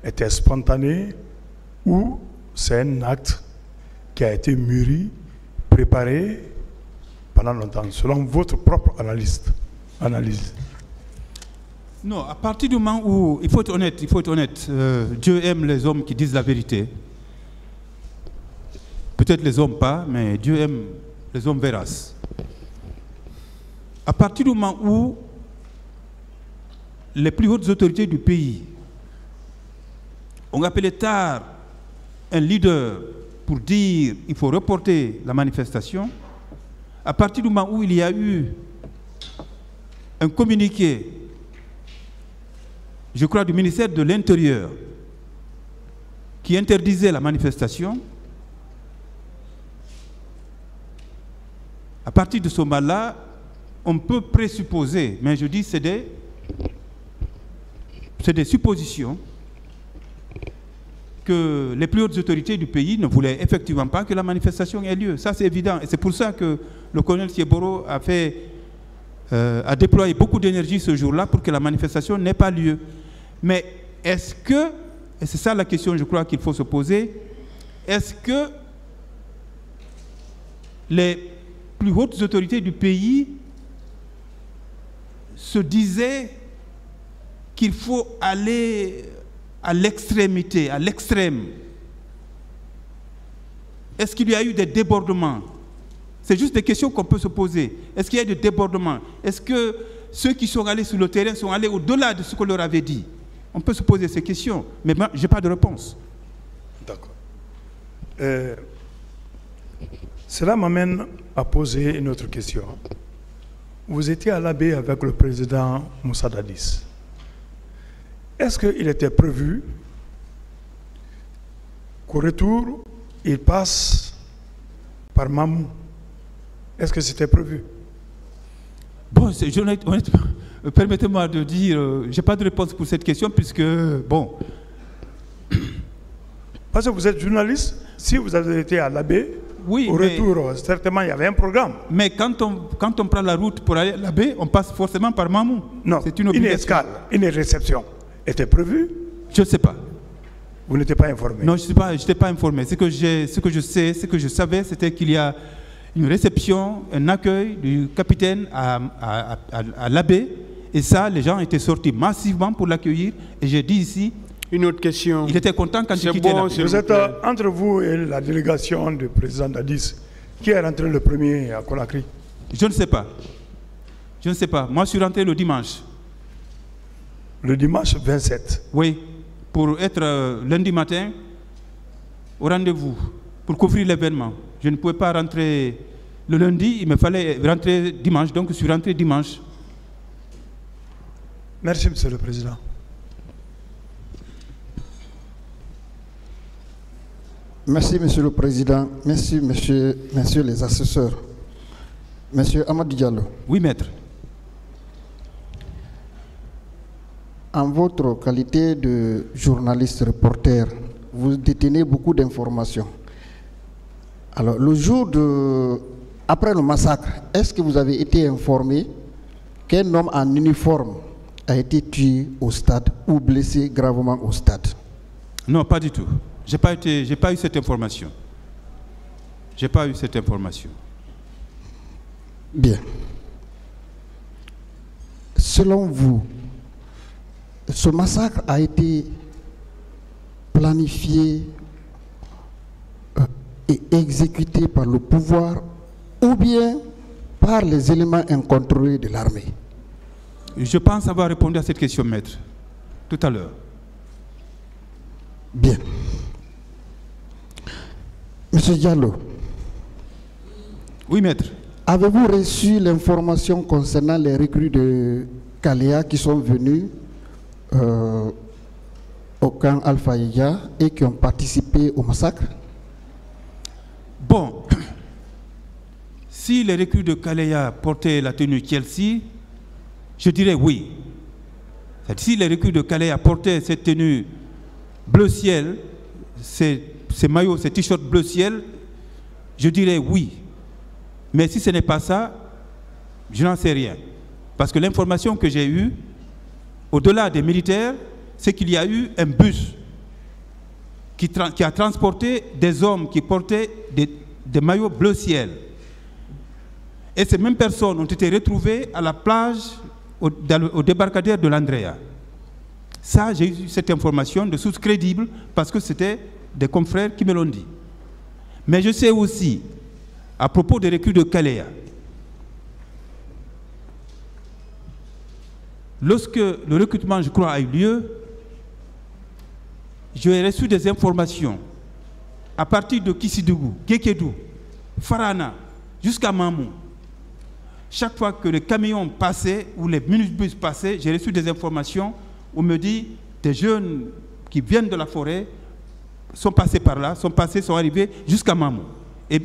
était spontané ou c'est un acte qui a été mûri, préparé pendant longtemps, selon votre propre analyse? Non, à partir du moment où, il faut être honnête, Dieu aime les hommes qui disent la vérité. Peut-être les hommes pas, mais Dieu aime les hommes véraces. À partir du moment où les plus hautes autorités du pays ont appelé tard un leader pour dire qu'il faut reporter la manifestation, à partir du moment où il y a eu un communiqué, je crois, du ministère de l'Intérieur qui interdisait la manifestation, à partir de ce moment-là, on peut présupposer, mais je dis c'est des suppositions, que les plus hautes autorités du pays ne voulaient effectivement pas que la manifestation ait lieu. Ça, c'est évident. Et c'est pour ça que le colonel Thieboro a déployé beaucoup d'énergie ce jour-là pour que la manifestation n'ait pas lieu. Mais est-ce que, et c'est ça la question, je crois qu'il faut se poser, est-ce que les plus hautes autorités du pays se disaient qu'il faut aller à l'extrémité, à l'extrême? Est-ce qu'il y a eu des débordements? C'est juste des questions qu'on peut se poser. Est-ce qu'il y a eu des débordements? Est-ce que ceux qui sont allés sur le terrain sont allés au-delà de ce qu'on leur avait dit? On peut se poser ces questions, mais je n'ai pas de réponse. D'accord. Cela m'amène à poser une autre question. Vous étiez à la baie avec le président Moussa Dadis. Est-ce qu'il était prévu qu'au retour, il passe par Mamou? Est-ce que c'était prévu? Bon, honnêtement, permettez-moi de dire, je n'ai pas de réponse pour cette question puisque, bon... Parce que vous êtes journaliste, si vous avez été à la baie, oui, au retour, certainement, il y avait un programme. Mais quand on prend la route pour aller à la baie, on passe forcément par Mamou. Non, c'est une obligation. Une escale, une réception était prévue? Je ne sais pas. Vous n'étiez pas informé? Non, je n'étais pas informé. Ce que je savais, c'était qu'il y a une réception, un accueil du capitaine à la baie. Et ça, les gens étaient sortis massivement pour l'accueillir. Et j'ai dit ici... Une autre question. Il était content quand il quittait la baie. Vous êtes entre vous et la délégation du président Dadis. Qui est rentré le premier à Conakry? Je ne sais pas. Je ne sais pas. Moi, je suis rentré le dimanche. Le dimanche 27? Oui, pour être lundi matin au rendez-vous, pour couvrir l'événement. Je ne pouvais pas rentrer le lundi, il me fallait rentrer dimanche, donc je suis rentré dimanche. Merci, Monsieur le Président. Merci, Monsieur le Président. Merci, messieurs les assesseurs. Monsieur Amadou Diallo. Oui, maître. En votre qualité de journaliste reporter, vous détenez beaucoup d'informations. Alors, le jour après le massacre, est-ce que vous avez été informé qu'un homme en uniforme a été tué au stade ou blessé gravement au stade? Non, pas du tout. J'ai pas eu cette information. J'ai pas eu cette information. Bien. Selon vous, ce massacre a été planifié et exécuté par le pouvoir ou bien par les éléments incontrôlés de l'armée? Je pense avoir répondu à cette question, maître, tout à l'heure. Bien. Monsieur Diallo. Oui, maître. Avez-vous reçu l'information concernant les recrues de Kaléa qui sont venus au camp Alpha Yaya et qui ont participé au massacre? Bon, si les recrues de Kaléa portaient la tenue Chelsea, je dirais oui. Si les recrues de Kaléa portaient cette tenue bleu ciel, ces maillots, ces t-shirts bleu ciel, je dirais oui. Mais si ce n'est pas ça, je n'en sais rien. Parce que l'information que j'ai eue, au-delà des militaires, c'est qu'il y a eu un bus qui a transporté des hommes qui portaient des maillots bleu ciel. Et ces mêmes personnes ont été retrouvées à la plage, au débarcadère de l'Andrea. Ça, j'ai eu cette information de sources crédibles parce que c'était des confrères qui me l'ont dit. Mais je sais aussi, à propos des recrues de Kaléa, lorsque le recrutement, je crois, a eu lieu, j'ai reçu des informations à partir de Kissidougou, Gekedou, Farana, jusqu'à Mamou. Chaque fois que les camions passaient ou les minibus passaient, j'ai reçu des informations où on me dit des jeunes qui viennent de la forêt sont passés par là, sont arrivés jusqu'à Mamou. Et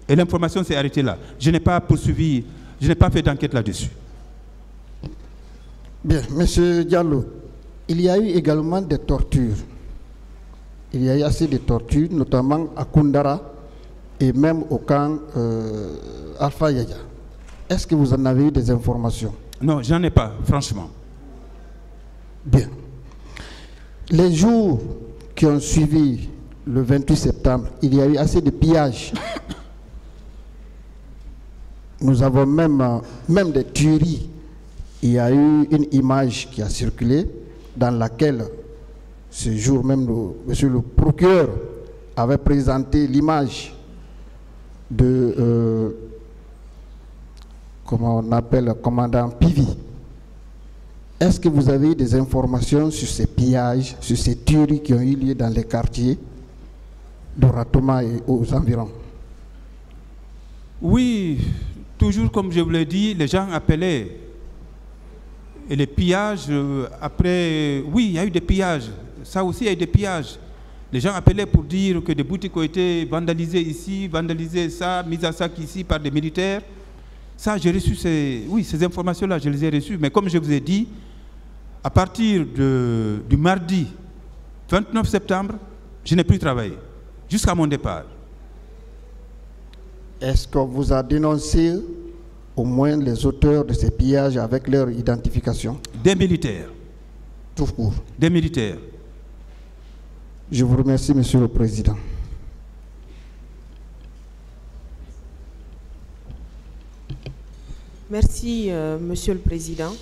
l'information s'est arrêtée là. Je n'ai pas poursuivi, je n'ai pas fait d'enquête là-dessus. Bien, Monsieur Diallo, il y a eu également des tortures. il y a eu assez de tortures, notamment à Koundara et même au camp Alpha Yaya. Est-ce que vous en avez eu des informations? Non, j'en ai pas, franchement. Bien. Les jours qui ont suivi le 28 septembre, il y a eu assez de pillages. Nous avons même des tueries. Il y a eu une image qui a circulé dans laquelle, ce jour même, monsieur le procureur avait présenté l'image de, comment on appelle, le commandant Pivi. Est-ce que vous avez des informations sur ces pillages, sur ces tueries qui ont eu lieu dans les quartiers de Ratoma et aux environs? Oui, toujours comme je vous l'ai dit, les gens appelaient. Et les pillages, après, oui, il y a eu des pillages. Ça aussi, il y a eu des pillages. Les gens appelaient pour dire que des boutiques ont été vandalisées ici, vandalisées ça, mises à sac ici par des militaires. Ça, j'ai reçu ces informations-là, je les ai reçues. Mais comme je vous ai dit, à partir du mardi 29 septembre, je n'ai plus travaillé, jusqu'à mon départ. Est-ce qu'on vous a dénoncé au moins les auteurs de ces pillages avec leur identification? Des militaires. Tout court. Des militaires. Je vous remercie, Monsieur le Président. Merci, Monsieur le Président.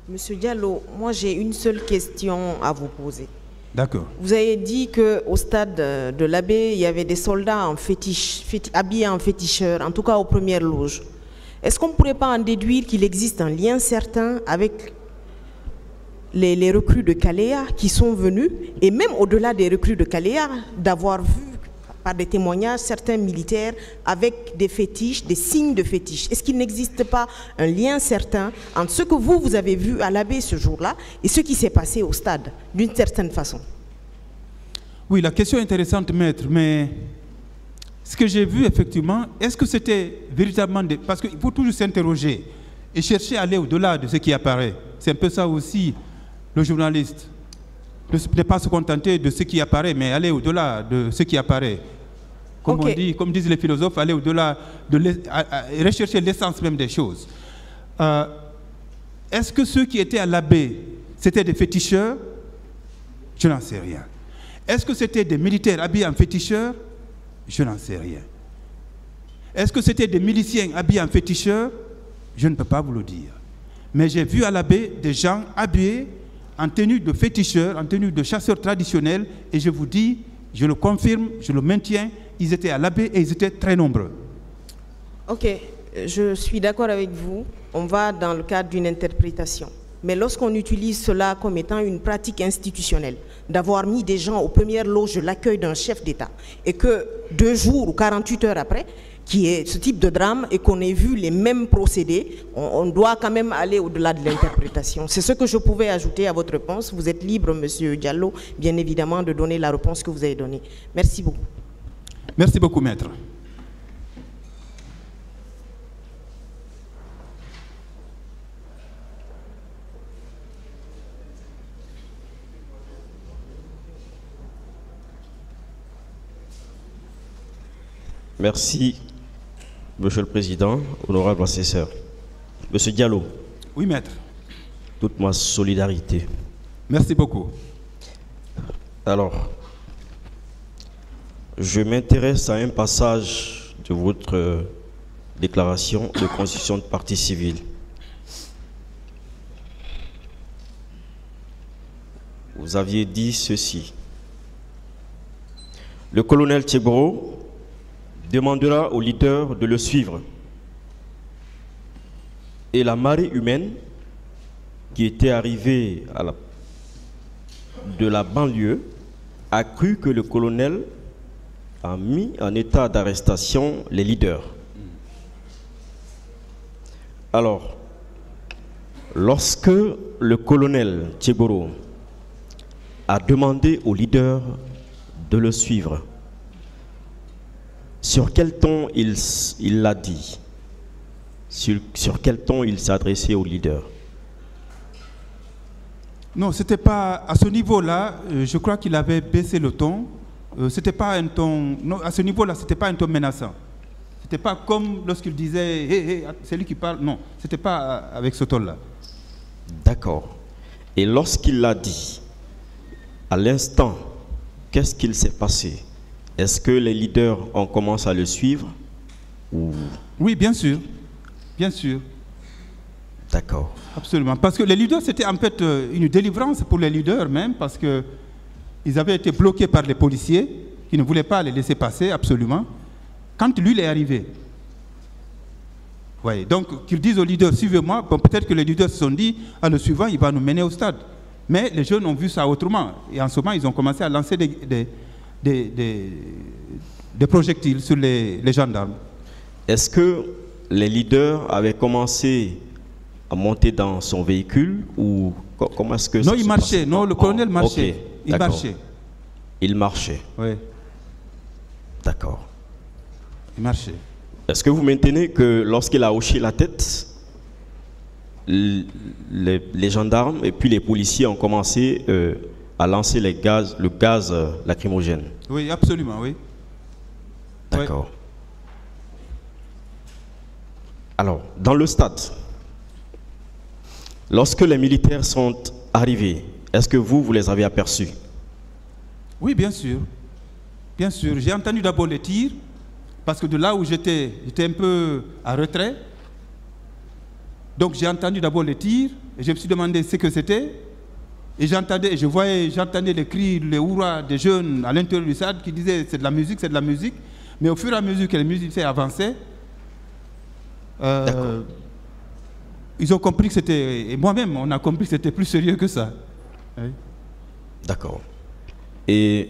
Monsieur Diallo, moi j'ai une seule question à vous poser. D'accord. Vous avez dit qu'au stade de l'Abbé, il y avait des soldats en habillés en féticheurs, en tout cas aux premières loges. Est-ce qu'on ne pourrait pas en déduire qu'il existe un lien certain avec les recrues de Kaléa qui sont venus, et même au-delà des recrues de Kaléa, d'avoir vu par des témoignages certains militaires avec des fétiches, des signes de fétiches? Est-ce qu'il n'existe pas un lien certain entre ce que vous avez vu à l'Abbé ce jour-là et ce qui s'est passé au stade, d'une certaine façon? Oui, la question est intéressante, maître, mais ce que j'ai vu, effectivement, est-ce que c'était véritablement... Parce qu'il faut toujours s'interroger et chercher à aller au-delà de ce qui apparaît. C'est un peu ça aussi, le journaliste. Ne pas se contenter de ce qui apparaît, mais aller au-delà de ce qui apparaît. Comme on dit, comme disent les philosophes, aller au-delà, rechercher l'essence même des choses. Est-ce que ceux qui étaient à l'Abbé, c'était des féticheurs? Je n'en sais rien. Est-ce que c'était des militaires habillés en féticheurs? Je n'en sais rien. Est-ce que c'était des miliciens habillés en féticheurs? Je ne peux pas vous le dire. Mais j'ai vu à l'Abbé des gens habillés en tenue de féticheurs, en tenue de chasseurs traditionnels, et je vous dis, je le confirme, je le maintiens, ils étaient à l'Abbé et ils étaient très nombreux. Ok, je suis d'accord avec vous, on va dans le cadre d'une interprétation. Mais lorsqu'on utilise cela comme étant une pratique institutionnelle, d'avoir mis des gens aux premières loges de l'accueil d'un chef d'État, et que 2 jours ou 48 heures après, qui est ce type de drame, et qu'on ait vu les mêmes procédés, on doit quand même aller au-delà de l'interprétation. C'est ce que je pouvais ajouter à votre réponse. Vous êtes libre, Monsieur Diallo, bien évidemment, de donner la réponse que vous avez donnée. Merci beaucoup. Merci beaucoup, maître. Merci, Monsieur le Président, honorable assesseur. Monsieur Diallo. Oui, maître. Toute ma solidarité. Merci beaucoup. Alors, je m'intéresse à un passage de votre déclaration de constitution de partie civile. Vous aviez dit ceci. Le colonel Tchegoro demandera au leader de le suivre. Et la marée humaine qui était arrivée de la banlieue a cru que le colonel a mis en état d'arrestation les leaders. Alors, lorsque le colonel Tchegoro a demandé au leader de le suivre, sur quel ton il l'a dit? Sur quel ton il s'est adressé au leader? Non, c'était pas à ce niveau-là. Je crois qu'il avait baissé le ton. C'était pas un ton. Non, à ce niveau-là, c'était pas un ton menaçant. C'était pas comme lorsqu'il disait hey, c'est lui qui parle. Non, c'était pas avec ce ton-là. D'accord. Et lorsqu'il l'a dit, à l'instant, qu'est-ce qu'il s'est passé? Est-ce que les leaders ont commencé à le suivre ou... Oui, bien sûr. Bien sûr. D'accord. Absolument. Parce que les leaders, c'était en fait une délivrance pour les leaders même, parce qu'ils avaient été bloqués par les policiers qui ne voulaient pas les laisser passer, absolument. Quand lui, il est arrivé. Ouais, donc, qu'ils disent aux leaders, suivez-moi, bon, peut-être que les leaders se sont dit, le suivant, il va nous mener au stade. Mais les jeunes ont vu ça autrement. Et en ce moment, ils ont commencé à lancer des projectiles sur les gendarmes. Est-ce que les leaders avaient commencé à monter dans son véhicule ou comment est-ce que non, ça il se marchait. passait? Non, le colonel marchait. Okay, il marchait. Il marchait. Oui. D'accord. Il marchait. Est-ce que vous maintenez que lorsqu'il a hoché la tête, les gendarmes et puis les policiers ont commencé à lancer le gaz lacrymogène? Oui, absolument, oui. D'accord. Oui. Alors, dans le stade, lorsque les militaires sont arrivés, est-ce que vous les avez aperçus? Oui, bien sûr. Bien sûr. J'ai entendu d'abord les tirs, parce que de là où j'étais un peu à retrait. Donc j'ai entendu d'abord les tirs, et je me suis demandé ce que c'était. Et j'entendais les cris, les hurrahs des jeunes à l'intérieur du stade qui disaient c'est de la musique, c'est de la musique. Mais au fur et à mesure que les musiciens avançaient, ils ont compris que c'était, et moi-même, on a compris que c'était plus sérieux que ça. Oui. D'accord. Et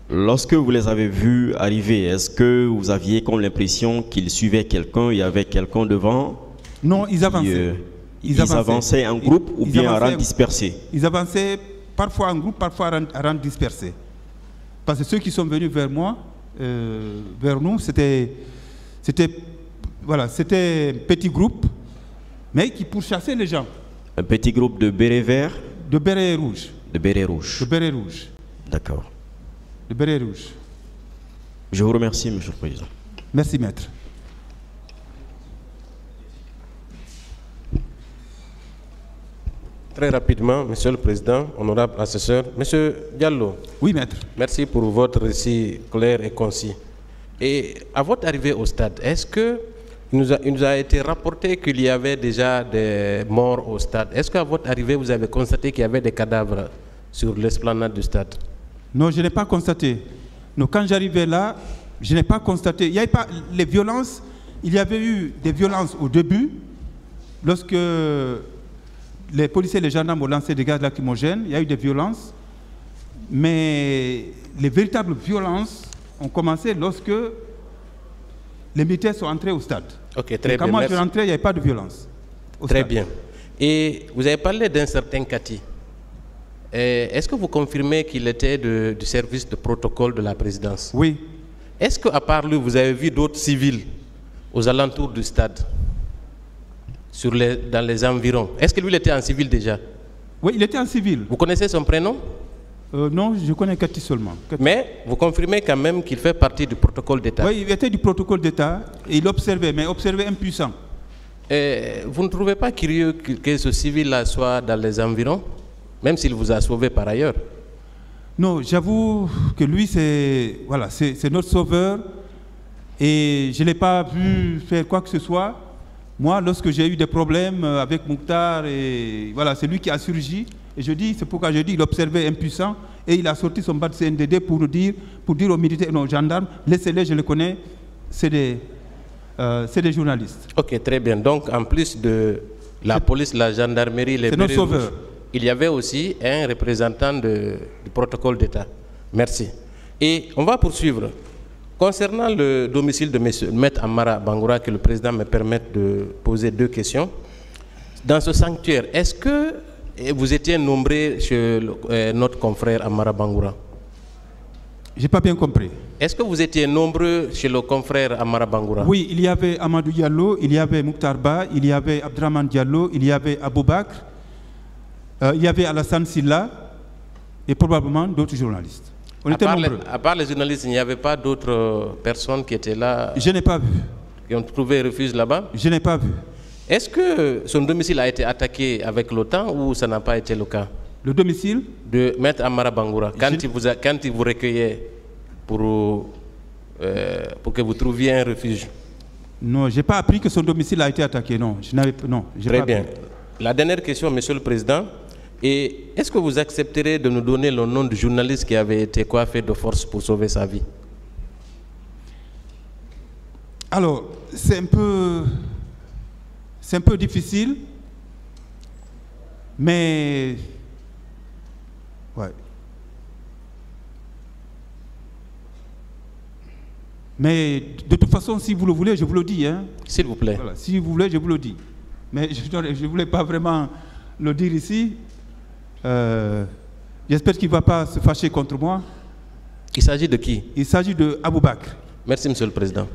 lorsque vous les avez vus arriver, est-ce que vous aviez comme l'impression qu'ils suivaient quelqu'un, il y avait quelqu'un devant? Non, ils avançaient. Ils avançaient en groupe ou bien en rang dispersé? Ils avançaient parfois en groupe, parfois en rang dispersé. Parce que ceux qui sont venus vers moi, vers nous, c'était un petit groupe, mais qui pourchassait les gens. Un petit groupe de bérets verts? De bérets rouges. De bérets rouges. De bérets rouges. D'accord. De bérets rouges. Je vous remercie, Monsieur le Président. Merci, Maître. Très rapidement, Monsieur le Président, honorable assesseur. Monsieur Diallo. Oui, Maître. Merci pour votre récit clair et concis. Et à votre arrivée au stade, est-ce que il nous a été rapporté qu'il y avait déjà des morts au stade? Est-ce qu'à votre arrivée, vous avez constaté qu'il y avait des cadavres sur l'esplanade du stade? Non, je n'ai pas constaté. Non, quand j'arrivais là, je n'ai pas constaté. Il n'y avait pas les violences. Il y avait eu des violences au début, lorsque les policiers et les gendarmes ont lancé des gaz lacrymogènes. Il y a eu des violences. Mais les véritables violences ont commencé lorsque les militaires sont entrés au stade. Ok, très bien. Quand moi je rentrais, il n'y avait pas de violence. Très bien. Et vous avez parlé d'un certain Kati. Est-ce que vous confirmez qu'il était du service de protocole de la présidence? Oui. Est-ce qu'à part lui, vous avez vu d'autres civils aux alentours du stade, dans les environs? Est-ce que lui, il était en civil déjà? Oui, il était en civil. Vous connaissez son prénom? Non, je connais Kati seulement. Kati. Mais vous confirmez quand même qu'il fait partie du protocole d'État? Oui, il était du protocole d'État et il observait, mais observait impuissant. Vous ne trouvez pas curieux que ce civil-là soit dans les environs, même s'il vous a sauvé par ailleurs? Non, j'avoue que lui, c'est notre sauveur et je ne l'ai pas vu faire quoi que ce soit. Moi, lorsque j'ai eu des problèmes avec Mouktar, et voilà, c'est lui qui a surgi. Et je dis, c'est pourquoi je dis, il observait impuissant et il a sorti son badge CNDD pour dire aux militaires, non, aux gendarmes, laissez-les, je les connais, c'est des journalistes. Ok, très bien. Donc, en plus de la police, la gendarmerie, les bérets rouges, il y avait aussi un représentant du protocole d'État. Merci. Et on va poursuivre. Concernant le domicile de Maître Amara Bangoura, que le président me permette de poser 2 questions. Dans ce sanctuaire, est-ce que vous étiez nombreux chez notre confrère Amara Bangoura? Je n'ai pas bien compris. Est-ce que vous étiez nombreux chez le confrère Amara Bangoura? Oui, il y avait Amadou Diallo, il y avait Mouktar Ba, il y avait Abdraman Diallo, il y avait Aboubakr, Il y avait Alassane Silla et probablement d'autres journalistes. On était nombreux. À part les journalistes, il n'y avait pas d'autres personnes qui étaient là? Je n'ai pas vu. Qui ont trouvé refuge là-bas? Je n'ai pas vu. Est-ce que son domicile a été attaqué avec l'OTAN ou ça n'a pas été le cas? Le domicile de Maître Amara Bangoura, quand il vous recueillait pour que vous trouviez un refuge? Non, je n'ai pas appris que son domicile a été attaqué. Non, je n'avais non. Très bien. La dernière question, Monsieur le Président, est-ce que vous accepterez de nous donner le nom du journaliste qui avait été coiffé de force pour sauver sa vie? Alors, c'est un peu difficile, mais ouais. Mais de toute façon, si vous le voulez, je vous le dis. Hein. S'il vous plaît. Voilà, si vous voulez, je vous le dis. Mais je ne voulais pas vraiment le dire ici. J'espère qu'il ne va pas se fâcher contre moi. Il s'agit de qui? Il s'agit de Abou Bakr. Merci, Monsieur le Président.